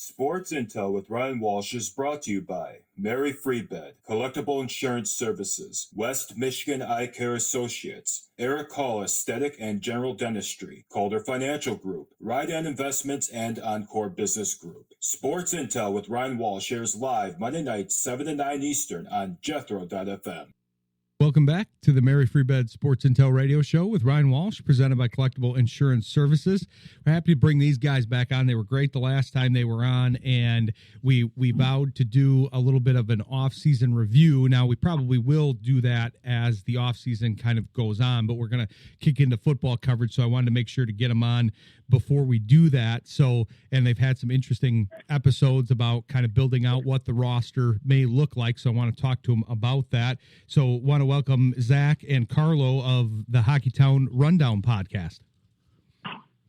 Sports Intel with Ryan Walsh is brought to you by Mary Freebed, Collectible Insurance Services, West Michigan Eye Care Associates, Eric Hall Aesthetic and General Dentistry, Calder Financial Group, Ride-On Investments, and Encore Business Group. Sports Intel with Ryan Walsh airs live Monday nights 7 to 9 Eastern on Jethro FM. Welcome back to the Mary Freebed Sports Intel Radio Show with Ryan Walsh, presented by Collectible Insurance Services. We're happy to bring these guys back on. They were great the last time they were on, and we vowed to do a little bit of an off-season review. Now, we probably will do that as the off-season kind of goes on, but we're going to kick into football coverage, so I wanted to make sure to get them on before we do that. So, and they've had some interesting episodes about kind of building out what the roster may look like, so I want to talk to them about that. So want to welcome Zack and Carlo of the Hockeytown Rundown podcast.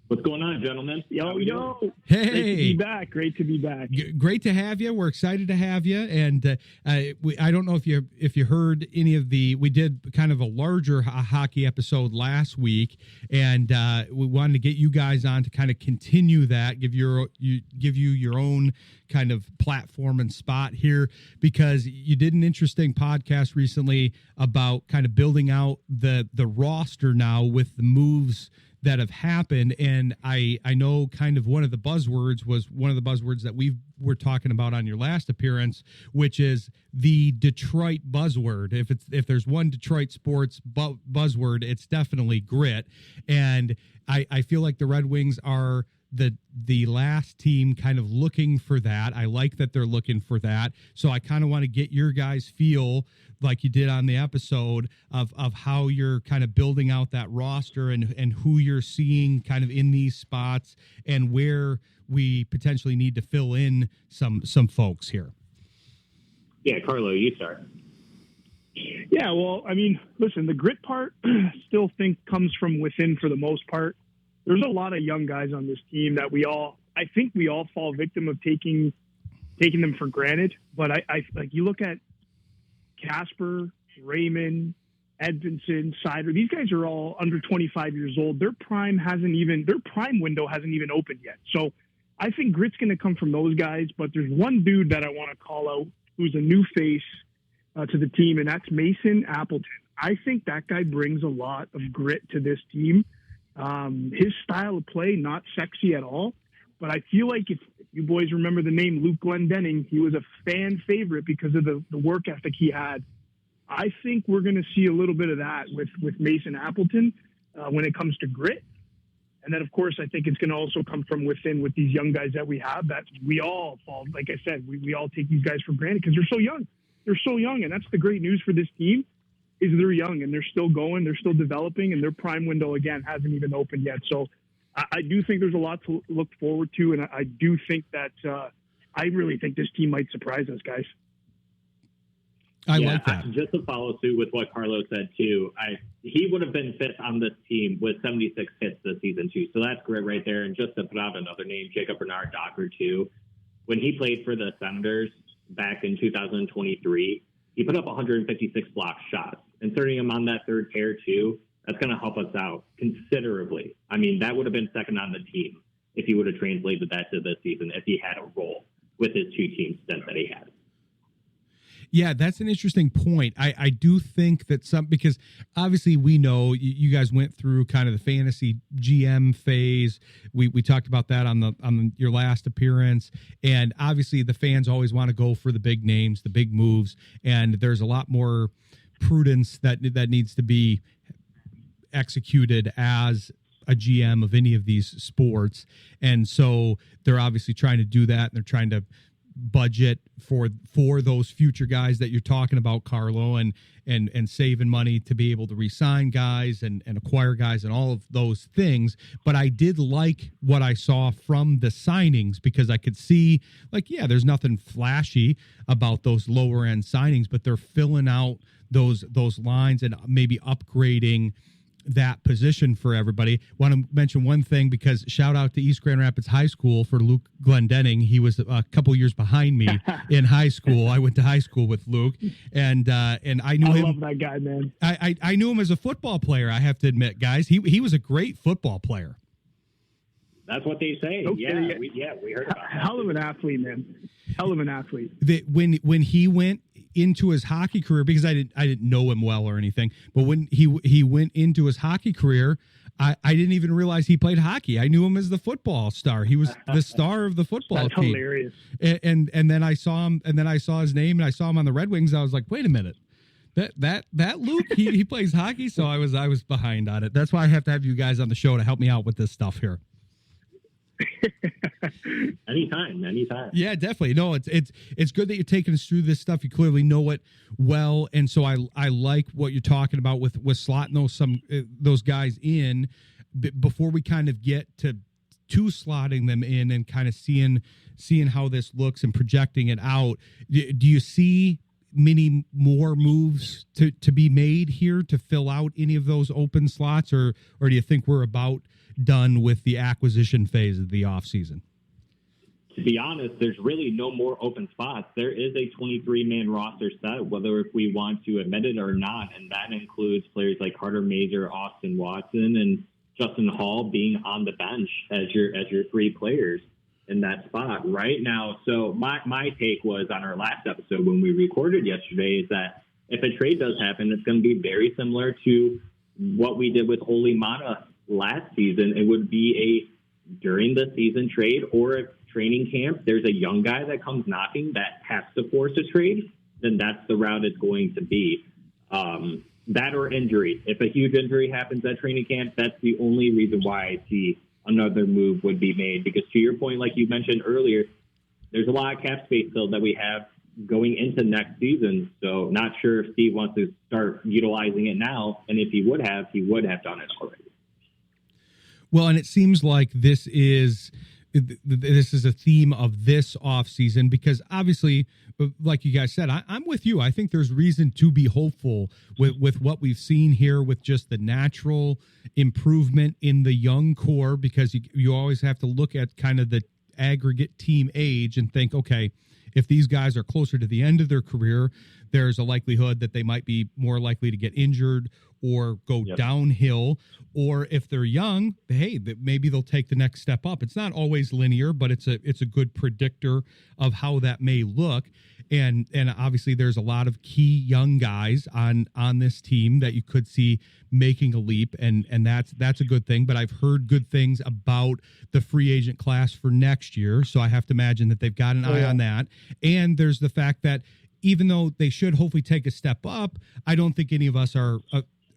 What's going on, gentlemen? Yo. Hey. Great to be back. Great to be back. Great to have you. We're excited to have you. And I don't know if you heard any of we did kind of a larger hockey episode last week, and we wanted to get you guys on to kind of continue that, give you your own kind of platform and spot here, because you did an interesting podcast recently about kind of building out the roster now with the moves that have happened. And I know kind of one of the buzzwords that we were talking about on your last appearance, which is the Detroit buzzword. If there's one Detroit sports buzzword, it's definitely grit. And I feel like the Red Wings are the last team kind of looking for that. I like that they're looking for that. So I kind of want to get your guys' feel, like you did on the episode, of how you're kind of building out that roster and who you're seeing kind of in these spots and where we potentially need to fill in some folks here. Yeah, Carlo, you start. Yeah, well, I mean, listen, the grit part still comes from within for the most part. There's a lot of young guys on this team that I think we all fall victim of taking them for granted. But I like, you look at Casper, Raymond, Edvinson, Sider. These guys are all under 25 years old. Their prime window hasn't even opened yet. So I think grit's going to come from those guys. But there's one dude that I want to call out who's a new face to the team, and that's Mason Appleton. I think that guy brings a lot of grit to this team. His style of play, not sexy at all, but I feel like if you boys remember the name Luke Glendening, he was a fan favorite because of the work ethic he had. I think we're going to see a little bit of that with Mason Appleton when it comes to grit. And then, of course, I think it's going to also come from within with these young guys that we have, that we all fall, like I said, we all take these guys for granted because they're so young. They're so young, and that's the great news for this team. Is they're young and they're still going, they're still developing, and their prime window, again, hasn't even opened yet. So I do think there's a lot to look forward to, and I do think that I really think this team might surprise us, guys. I like that. Just to follow suit with what Carlo said, too, he would have been fifth on this team with 76 hits this season, too. So that's great right there. And just to put out another name, Jacob Bernard Docker, too. When he played for the Senators back in 2023, he put up 156 block shots. Inserting him on that third pair, too, that's going to help us out considerably. I mean, that would have been second on the team if he would have translated that to this season, if he had a role with his two-team stint that he had. Yeah, that's an interesting point. I do think that because obviously we know you guys went through kind of the fantasy GM phase. We talked about that on your last appearance, and obviously the fans always want to go for the big names, the big moves, and there's a lot more prudence that needs to be executed as a GM of any of these sports. And so they're obviously trying to do that, and they're trying to budget for those future guys that you're talking about, Carlo, and saving money to be able to re-sign guys and acquire guys and all of those things. But I did like what I saw from the signings, because I could see, like, yeah, there's nothing flashy about those lower end signings, but they're filling out those lines and maybe upgrading that position for everybody. Want to mention one thing, because shout out to East Grand Rapids High School for Luke Glendening. He was a couple years behind me in high school. I went to high school with Luke, and I knew him. I love that guy, man. I knew him as a football player, I have to admit, guys. He was a great football player. That's what they say. Okay, we heard about that. Hell of an athlete, man. Hell of an athlete. When he went into his hockey career, because I didn't know him well or anything, but when he went into his hockey career, I didn't even realize he played hockey. I knew him as the football star. He was the star of the football That's team. Hilarious. And then I saw him, and then I saw his name, and I saw him on the Red Wings. I was like, wait a minute. That Luke, he plays hockey, so I was behind on it. That's why I have to have you guys on the show to help me out with this stuff here. Anytime. Yeah, definitely. No, it's good that you're taking us through this stuff. You clearly know it well, and so I like what you're talking about with slotting those guys in before we kind of get to slotting them in and kind of seeing how this looks and projecting it out. Do you see many more moves to be made here to fill out any of those open slots, or do you think we're about done with the acquisition phase of the offseason? To be honest, there's really no more open spots. There is a 23-man roster set, whether if we want to admit it or not, and that includes players like Carter Major, Austin Watson, and Justin Hall being on the bench as your three players in that spot right now. So my take was on our last episode when we recorded yesterday is that if a trade does happen, it's going to be very similar to what we did with Oli Mata last season. It would be a during the season trade, or if training camp there's a young guy that comes knocking that has to force a trade, then that's the route it's going to be. That or injury. If a huge injury happens at training camp, that's the only reason why I see another move would be made. Because to your point, like you mentioned earlier, there's a lot of cap space still that we have going into next season. So not sure if Steve wants to start utilizing it now. And if he would have done it already. Well, and it seems like this is a theme of this offseason, because obviously, like you guys said, I'm with you. I think there's reason to be hopeful with what we've seen here with just the natural improvement in the young core, because you always have to look at kind of the aggregate team age and think, okay, if these guys are closer to the end of their career, there's a likelihood that they might be more likely to get injured or go downhill. Or if they're young, hey, maybe they'll take the next step up. It's not always linear, but it's a good predictor of how that may look. And obviously there's a lot of key young guys on this team that you could see making a leap, and that's a good thing. But I've heard good things about the free agent class for next year, so I have to imagine that they've got an eye on that. And there's the fact that even though they should hopefully take a step up, I don't think any of us are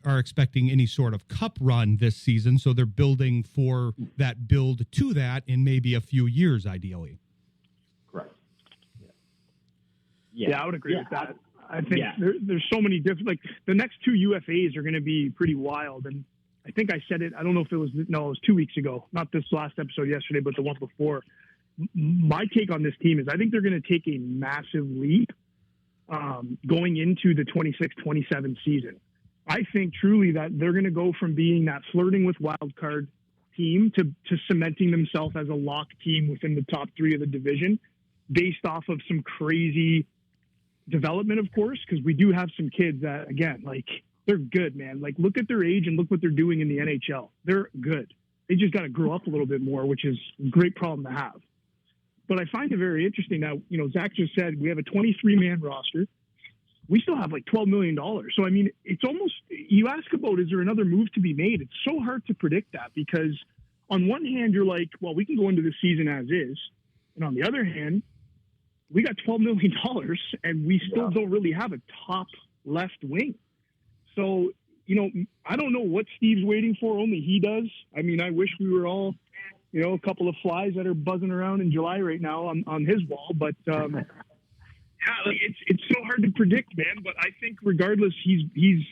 expecting any sort of cup run this season. So they're building for that build to that in maybe a few years, ideally. Correct. Yeah, I would agree with that. I think there's so many different, like the next two UFAs are going to be pretty wild. And I think I said it, I don't know if it was 2 weeks ago, not this last episode yesterday, but the one before. My take on this team is I think they're going to take a massive leap going into the 26-27 season. I think truly that they're going to go from being that flirting with wild card team to cementing themselves as a lock team within the top three of the division based off of some crazy development, of course, because we do have some kids that, again, like they're good, man. Like look at their age and look what they're doing in the NHL. They're good. They just got to grow up a little bit more, which is a great problem to have. But I find it very interesting now, Zach just said we have a 23-man roster. We still have like $12 million. So, I mean, it's almost, you ask about, is there another move to be made? It's so hard to predict that because on one hand, you're like, well, we can go into the season as is. And on the other hand, we got $12 million and we still don't really have a top left wing. So, I don't know what Steve's waiting for. Only he does. I mean, I wish we were all, a couple of flies that are buzzing around in July right now on his wall. But, it's so hard to predict, man. But I think regardless, it's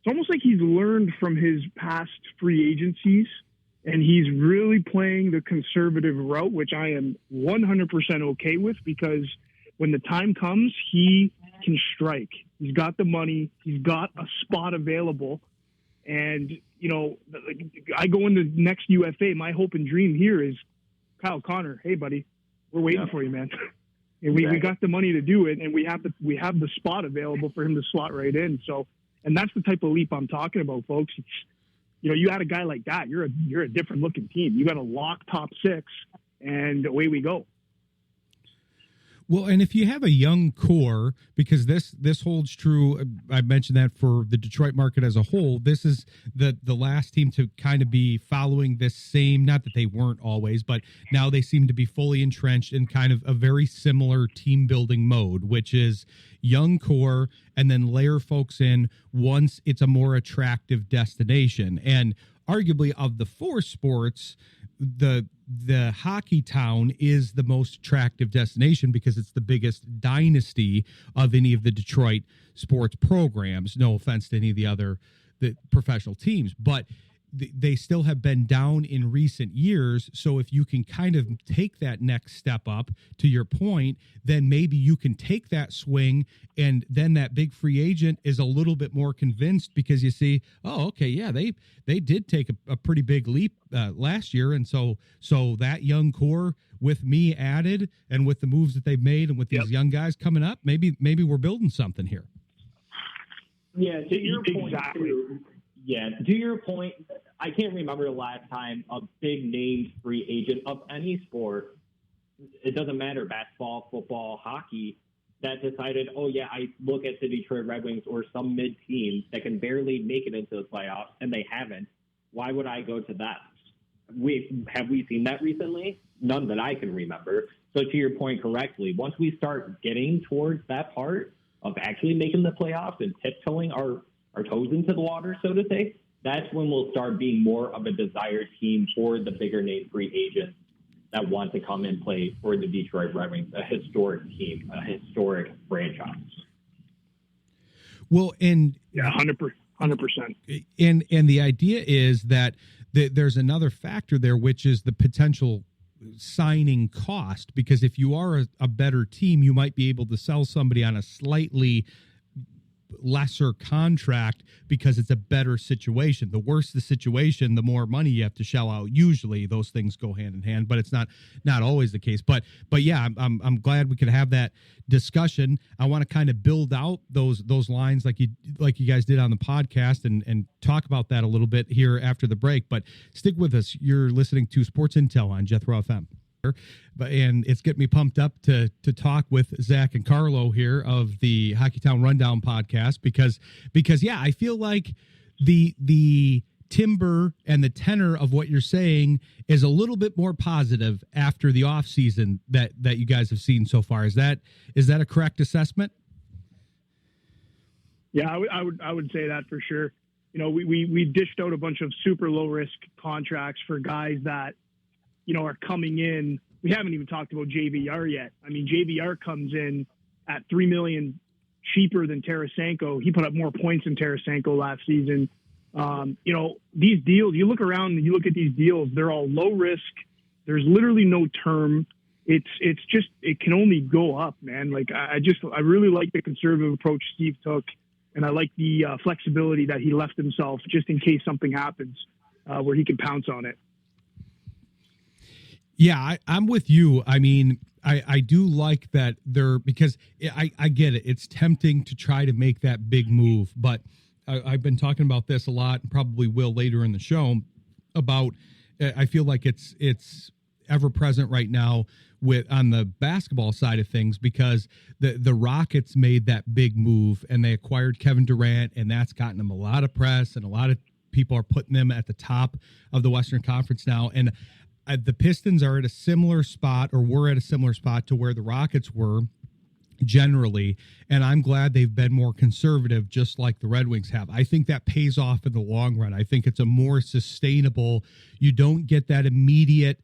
almost like he's learned from his past free agencies, and he's really playing the conservative route, which I am 100% okay with, because when the time comes, he can strike. He's got the money. He's got a spot available. And, I go into next UFA. My hope and dream here is Kyle Connor. Hey, buddy, we're waiting for you, man. And we got the money to do it, and we have the spot available for him to slot right in. So, and that's the type of leap I'm talking about, folks. you had a guy like that, you're a different looking team. You got a lock top 6, and away we go. Well, and if you have a young core, because this holds true, I mentioned that for the Detroit market as a whole, this is the last team to kind of be following this same, not that they weren't always, but now they seem to be fully entrenched in kind of a very similar team building mode, which is young core and then layer folks in once it's a more attractive destination. And arguably of the 4 sports, the Hockeytown is the most attractive destination because it's the biggest dynasty of any of the Detroit sports programs. No offense to any of the professional teams, but they still have been down in recent years. So if you can kind of take that next step up, to your point, then maybe you can take that swing, and then that big free agent is a little bit more convinced because you see, oh, okay, yeah, they did take a pretty big leap last year, and so that young core with me added, and with the moves that they've made, and with these young guys coming up, maybe we're building something here. Yeah, to your point, exactly. To your point, I can't remember the last time a big name free agent of any sport, it doesn't matter, basketball, football, hockey, that decided, oh yeah, I look at the Detroit Red Wings or some mid team that can barely make it into the playoffs, and they haven't. Why would I go to that? Have we seen that recently? None that I can remember. So to your point correctly, once we start getting towards that part of actually making the playoffs and tiptoeing our toes into the water, so to say, that's when we'll start being more of a desired team for the bigger name free agents that want to come and play for the Detroit Red Wings, a historic team, a historic franchise. Well, and 100%. And the idea is that there's another factor there, which is the potential signing cost, because if you are a better team, you might be able to sell somebody on a slightly lesser contract because it's a better situation. The worse the situation, the more money you have to shell out. Usually those things go hand in hand, but it's not always the case. But yeah, I'm glad we could have that discussion. I want to kind of build out those lines like you guys did on the podcast and talk about that a little bit here after the break. But stick with us. You're listening to Sports Intel on Jethro FM. And it's getting me pumped up to talk with Zack and Carlo here of the Hockeytown Rundown podcast because yeah, I feel like the timber and the tenor of what you're saying is a little bit more positive after the offseason that you guys have seen so far. Is that a correct assessment? Yeah, I would say that for sure. We dished out a bunch of super low risk contracts for guys that are coming in. We haven't even talked about JVR yet. I mean, JVR comes in at $3 million cheaper than Tarasenko. He put up more points than Tarasenko last season. These deals, you look around and you look at these deals, they're all low risk. There's literally no term. It's just, it can only go up, man. Like I really like the conservative approach Steve took, and I like the flexibility that he left himself just in case something happens where he can pounce on it. Yeah, I'm with you. I mean, I do like that because I get it. It's tempting to try to make that big move, but I've been talking about this a lot and probably will later in the show about, I feel like it's ever present right now on the basketball side of things, because the Rockets made that big move and they acquired Kevin Durant, and that's gotten them a lot of press, and a lot of people are putting them at the top of the Western Conference now. And the Pistons are at a similar spot, or were at a similar spot to where the Rockets were generally, and I'm glad they've been more conservative, just like the Red Wings have. I think that pays off in the long run. I think it's a more sustainable, you don't get that immediate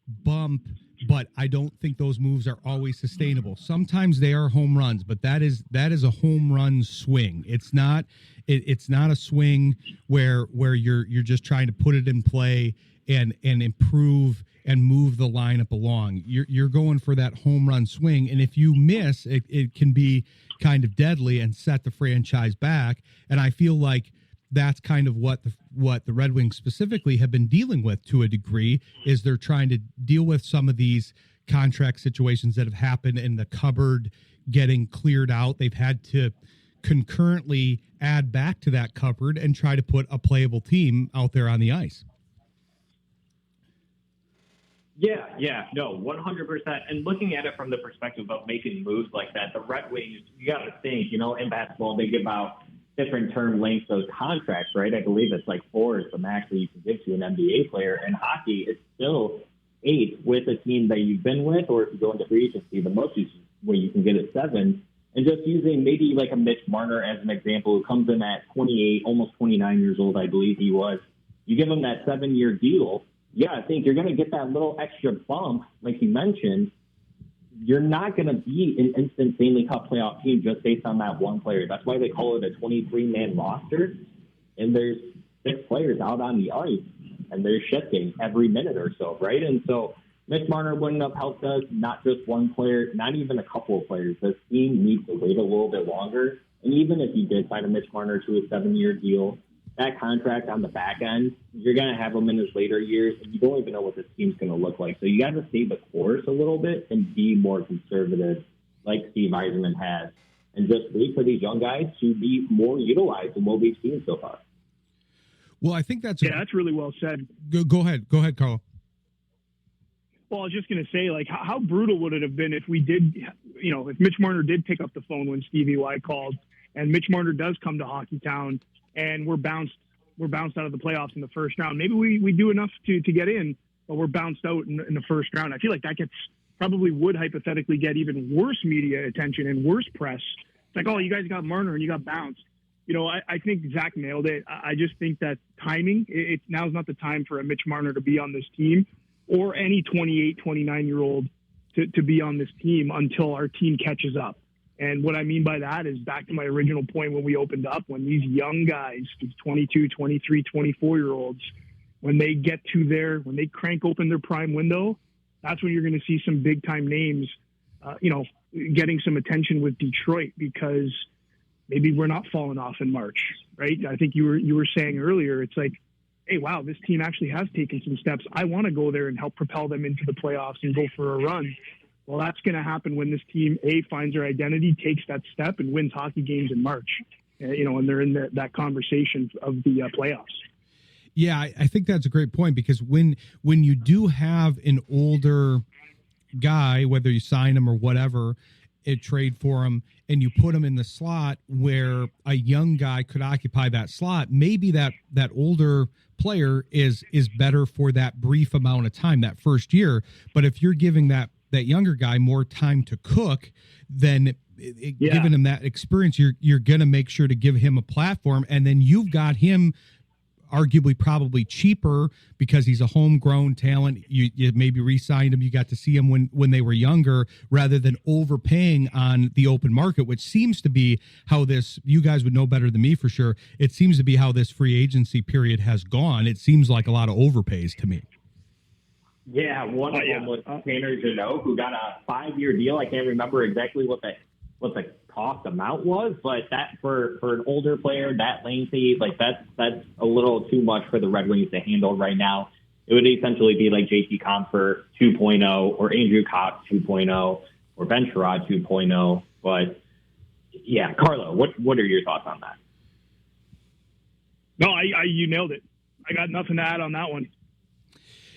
bump, but I don't think those moves are always sustainable. Sometimes they are home runs, but that is a home run swing. It's not a swing where you're just trying to put it in play and improve and move the lineup along. You're going for that home run swing, and if you miss, it can be kind of deadly and set the franchise back. And I feel like that's kind of what the Red Wings specifically have been dealing with to a degree, is they're trying to deal with some of these contract situations that have happened in the cupboard getting cleared out. They've had to concurrently add back to that cupboard and try to put a playable team out there on the ice. Yeah, no, 100%. And looking at it from the perspective of making moves like that, the Red Wings, you got to think, in basketball, they give out different term lengths of contracts, right? I believe it's like 4 is the max that you can give to an NBA player. And hockey, it's still 8 with a team that you've been with, or if you go into free agency, the most where you can get it 7. And just using maybe like a Mitch Marner as an example, who comes in at 28, almost 29 years old, I believe he was. You give him that 7-year deal. Yeah, I think you're going to get that little extra bump, like you mentioned. You're not going to be an instant Stanley Cup playoff team just based on that one player. That's why they call it a 23-man roster. And there's 6 players out on the ice, and they're shifting every minute or so, right? And so Mitch Marner wouldn't have helped us, not just one player, not even a couple of players. This team needs to wait a little bit longer. And even if you did sign a Mitch Marner to a 7-year deal, that contract on the back end, you're going to have him in his later years, and you don't even know what this team's going to look like. So you got to stay the course a little bit and be more conservative, like Steve Yzerman has, and just wait for these young guys to be more utilized than what we've seen so far. Well, I think that's really well said. Go ahead, Carlo. Well, I was just going to say, like, how brutal would it have been if we did, if Mitch Marner did pick up the phone when Stevie Y called, and Mitch Marner does come to Hockeytown, and we're bounced out of the playoffs in the first round. Maybe we do enough to get in, but we're bounced out in the first round. I feel like that probably would hypothetically get even worse media attention and worse press. It's like, oh, you guys got Marner and you got bounced. I think Zach nailed it. I just think that timing, now's not the time for a Mitch Marner to be on this team, or any 28, 29-year-old to be on this team until our team catches up. And what I mean by that is back to my original point when we opened up, when these young guys, these 22, 23, 24-year-olds, when they when they crank open their prime window, that's when you're going to see some big-time names, getting some attention with Detroit, because maybe we're not falling off in March, right? I think you were saying earlier, it's like, hey, wow, this team actually has taken some steps. I want to go there and help propel them into the playoffs and go for a run. Well, that's going to happen when this team, finds their identity, takes that step, and wins hockey games in March, and they're in that conversation of the playoffs. Yeah, I think that's a great point, because when you do have an older guy, whether you sign him or whatever, trade for him, and you put him in the slot where a young guy could occupy that slot, maybe that older player is better for that brief amount of time, that first year. But if you're giving that younger guy more time to cook, then giving him that experience, you're going to make sure to give him a platform, and then you've got him arguably probably cheaper because he's a homegrown talent. You maybe re-signed him. You got to see him when they were younger, rather than overpaying on the open market, which seems to be how this, you guys would know better than me for sure, it seems to be how this free agency period has gone. It seems like a lot of overpays to me. Yeah, one of them was Tanner Jeannot, who got a 5-year deal. I can't remember exactly what the cost amount was, but that for an older player, that lengthy, like that's a little too much for the Red Wings to handle right now. It would essentially be like JT Compher 2.0 or Andrew Cox 2.0 or Ben Sherrod 2.0. But yeah, Carlo, what are your thoughts on that? No, you nailed it. I got nothing to add on that one.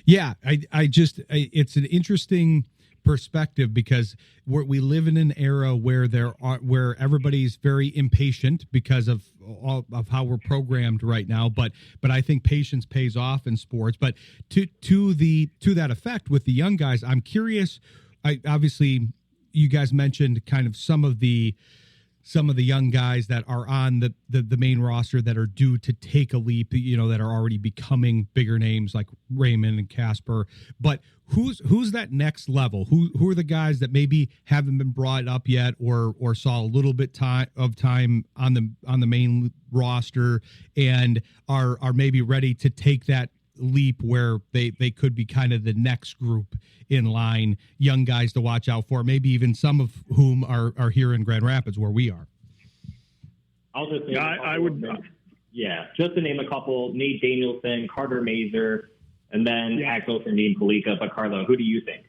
Yeah, it's an interesting perspective, because we live in an era where everybody's very impatient because of how we're programmed right now. But I think patience pays off in sports. But to that effect with the young guys, I'm curious. Obviously, you guys mentioned kind of some of the young guys that are on the main roster that are due to take a leap, that are already becoming bigger names like Raymond and Casper. But who's that next level? Who are the guys that maybe haven't been brought up yet, or saw a little bit of time on the main roster and are maybe ready to take that leap where they could be kind of the next group in line, young guys to watch out for, maybe even some of whom are here in Grand Rapids where we are? I'll just name I would just to name a couple: Nate Danielson, Carter Mazer, and then Axel Sandin Palika. But Carlo, who do you think?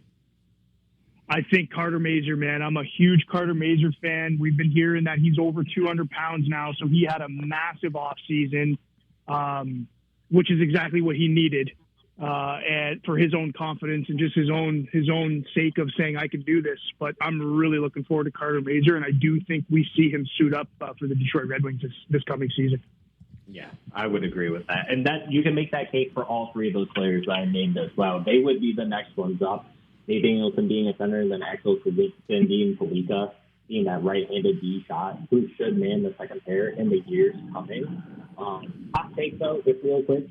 I think Carter Mazur, man. I'm a huge Carter Mazur fan. We've been hearing that he's over 200 pounds now, so he had a massive offseason, which is exactly what he needed, and for his own confidence and just his own sake of saying, I can do this. But I'm really looking forward to Carter Mazur, and I do think we see him suit up for the Detroit Red Wings this coming season. Yeah, I would agree with that. And that you can make that case for all three of those players that I named as well. They would be the next ones up. Nate Danielson being a center, and then Axel being Palika, being that right-handed D shot, who should man the second pair in the years coming. Hot take, though, just real quick,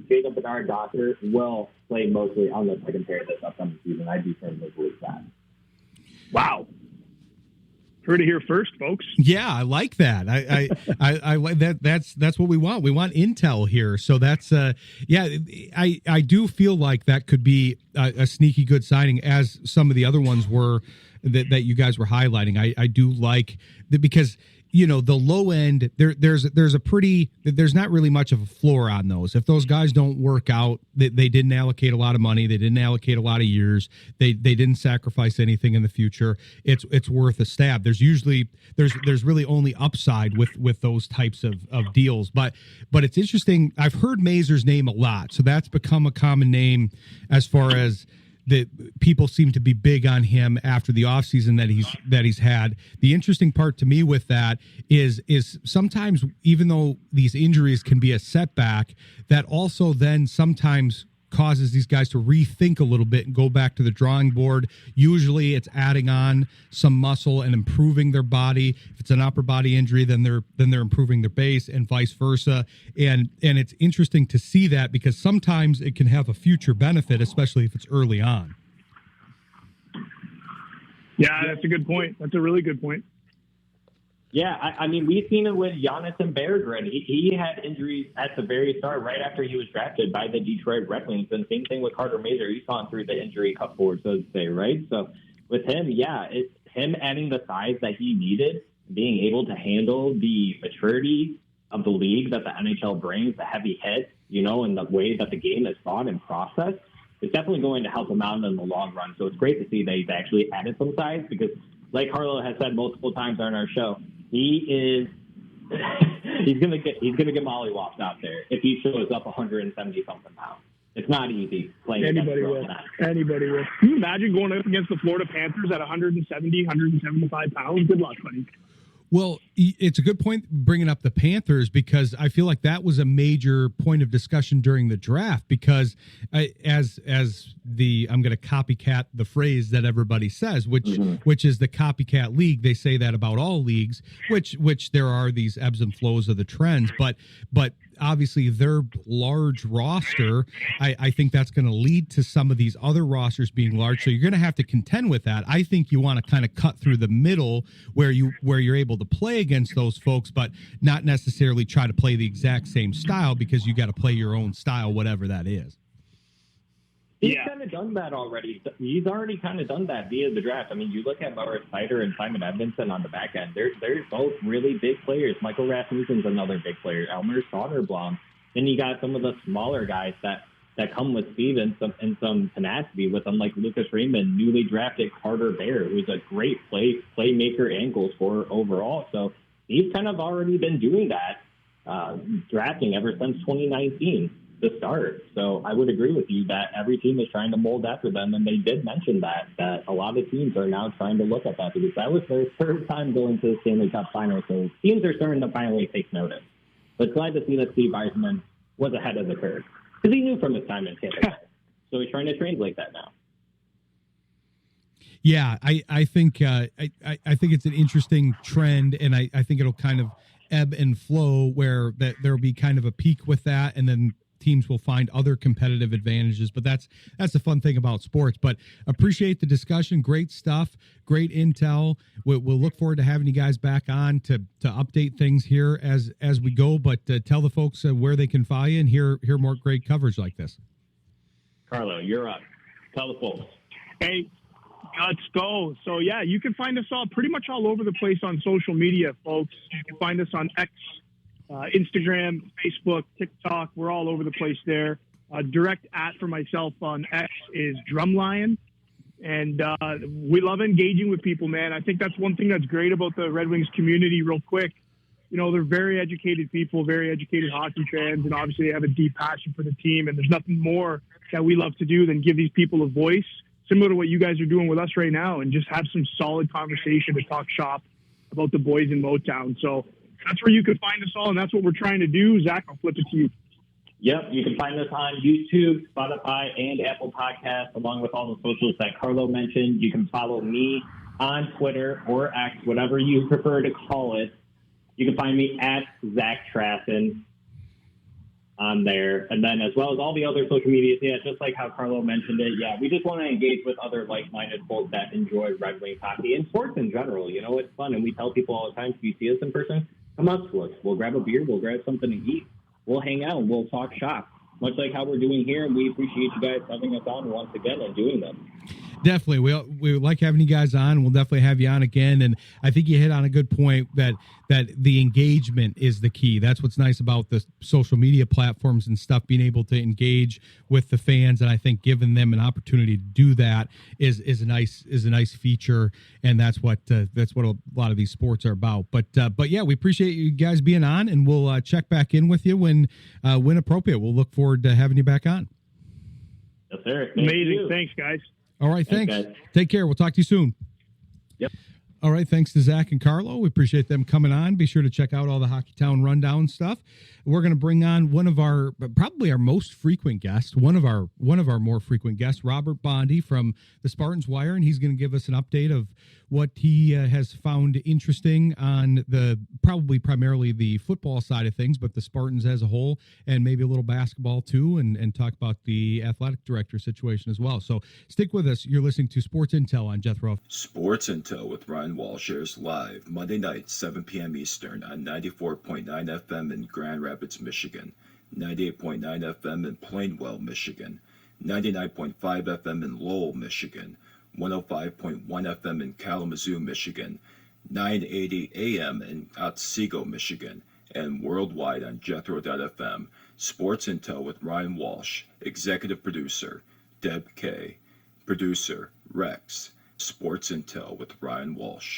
Jacob Bernard-Docker will play mostly on the second pair this upcoming season. I do firmly believe that. Wow. Heard it here first, folks. Yeah, I like that. I like that. That's what we want. We want intel here. So that's I do feel like that could be a sneaky good signing, as some of the other ones were that you guys were highlighting. I do like that, because the low end there's not really much of a floor on those. If those guys don't work out, they didn't allocate a lot of money, they didn't allocate a lot of years, they didn't sacrifice anything in the future, it's worth a stab. There's really only upside with those types of deals. But it's interesting, I've heard Mazur's name a lot, so that's become a common name as far as that people seem to be big on him after the offseason that he's had. The interesting part to me with that is sometimes, even though these injuries can be a setback, that also then sometimes causes these guys to rethink a little bit and go back to the drawing board. Usually it's adding on some muscle and improving their body. If it's an upper body injury, then they're improving their base, and vice versa. And it's interesting to see that, because sometimes it can have a future benefit, especially if it's early on. Yeah, that's a good point. That's a really good point. Yeah, I mean, we've seen it with Giannis and Berggren. He had injuries at the very start, right after he was drafted by the Detroit Red Wings. And same thing with Carter Mazur. He's gone through the injury cupboard, so to say, right? So with him, yeah, it's him adding the size that he needed, being able to handle the maturity of the league that the NHL brings, the heavy hit, and the way that the game is thought and processed. It's definitely going to help him out in the long run. So it's great to see that he's actually added some size, because like Carlo has said multiple times on our show, he's gonna get mollywopped out there if he shows up 170 something pounds. It's not easy playing. Anybody will. Anybody will. Can you imagine going up against the Florida Panthers at 170, 175 pounds? Good luck, buddy. Well, it's a good point bringing up the Panthers, because I feel like that was a major point of discussion during the draft, because I'm going to copycat the phrase that everybody says, which is the copycat league. They say that about all leagues, which there are these ebbs and flows of the trends, but obviously their large roster, I think that's going to lead to some of these other rosters being large. So you're going to have to contend with that. I think you want to kind of cut through the middle where you're able to play against those folks, but not necessarily try to play the exact same style, because you got to play your own style, whatever that is. He's kind of done that already. He's already kind of done that via the draft. I mean, you look at Maurice Seider and Simon Edmondson on the back end. They're both really big players. Michael Rasmussen's another big player. Elmer Soderblom. Then you got some of the smaller guys that come with speed and some tenacity with them, like Lucas Raymond, newly drafted Carter Bear, who's a great playmaker and goal scorer overall. So he's kind of already been doing that, drafting ever since 2019. To start. So I would agree with you that every team is trying to mold after them, and they did mention that a lot of teams are now trying to look at that, because that was their third time going to the Stanley Cup Final, so teams are starting to finally take notice. But glad to see that Steve Yzerman was ahead of the curve, because he knew from his time in Canada. So he's trying to translate that now. Yeah, I think it's an interesting trend, and I think it'll kind of ebb and flow, where that there'll be kind of a peak with that, and then teams will find other competitive advantages. But that's the fun thing about sports. But appreciate the discussion. Great stuff. Great intel. We'll look forward to having you guys back on to update things here as we go. But tell the folks where they can follow you and hear more great coverage like this. Carlo, you're up. Tell the folks. Hey, let's go. So, yeah, you can find us pretty much all over the place on social media, folks. You can find us on X, Instagram, Facebook, TikTok. We're all over the place there. Direct @ for myself on X is Drumlion. And we love engaging with people, man. I think that's one thing that's great about the Red Wings community real quick. You know, they're very educated people, very educated hockey fans, and obviously they have a deep passion for the team. And there's nothing more that we love to do than give these people a voice, similar to what you guys are doing with us right now, and just have some solid conversation to talk shop about the boys in Motown. So that's where you can find us all, and that's what we're trying to do. Zach, I'll flip it to you. Yep, you can find us on YouTube, Spotify, and Apple Podcasts, along with all the socials that Carlo mentioned. You can follow me on Twitter or X, whatever you prefer to call it. You can find me at Zack Trathen on there. And then as well as all the other social media, yeah, just like how Carlo mentioned it, yeah, we just want to engage with other like-minded folks that enjoy Red Wings hockey and sports in general. You know, it's fun, and we tell people all the time, if you see us in person, come up to us. We'll grab a beer, we'll grab something to eat. We'll hang out and we'll talk shop, much like how we're doing here. And we appreciate you guys having us on once again and doing them. Definitely. We like having you guys on. We'll definitely have you on again. And I think you hit on a good point that the engagement is the key. That's what's nice about the social media platforms and stuff, being able to engage with the fans. And I think giving them an opportunity to do that is a nice feature. And that's what a lot of these sports are about. But yeah, we appreciate you guys being on, and we'll check back in with you when appropriate. We'll look forward to having you back on. Yes, sir. Amazing. Thanks, guys. All right, thanks. Guys. Take care. We'll talk to you soon. Yep. All right, thanks to Zach and Carlo. We appreciate them coming on. Be sure to check out all the Hockeytown rundown stuff. We're going to bring on probably our most frequent guest, one of our more frequent guests, Robert Bondy from the Spartans Wire, and he's going to give us an update of what he has found interesting on primarily the football side of things, but the Spartans as a whole, and maybe a little basketball too, and talk about the athletic director situation as well. So stick with us. You're listening to Sports Intel on Jethro. Sports Intel with Ryan Walsh airs live Monday night, 7 p.m. Eastern on 94.9 FM in Grand Rapids, Michigan, 98.9 FM in Plainwell, Michigan, 99.5 FM in Lowell, Michigan, 105.1 FM in Kalamazoo, Michigan, 980 AM in Otsego, Michigan, and worldwide on Jethro.fm. Sports Intel with Ryan Walsh, executive producer, Deb Kay, producer, Rex. Sports Intel with Ryan Walsh.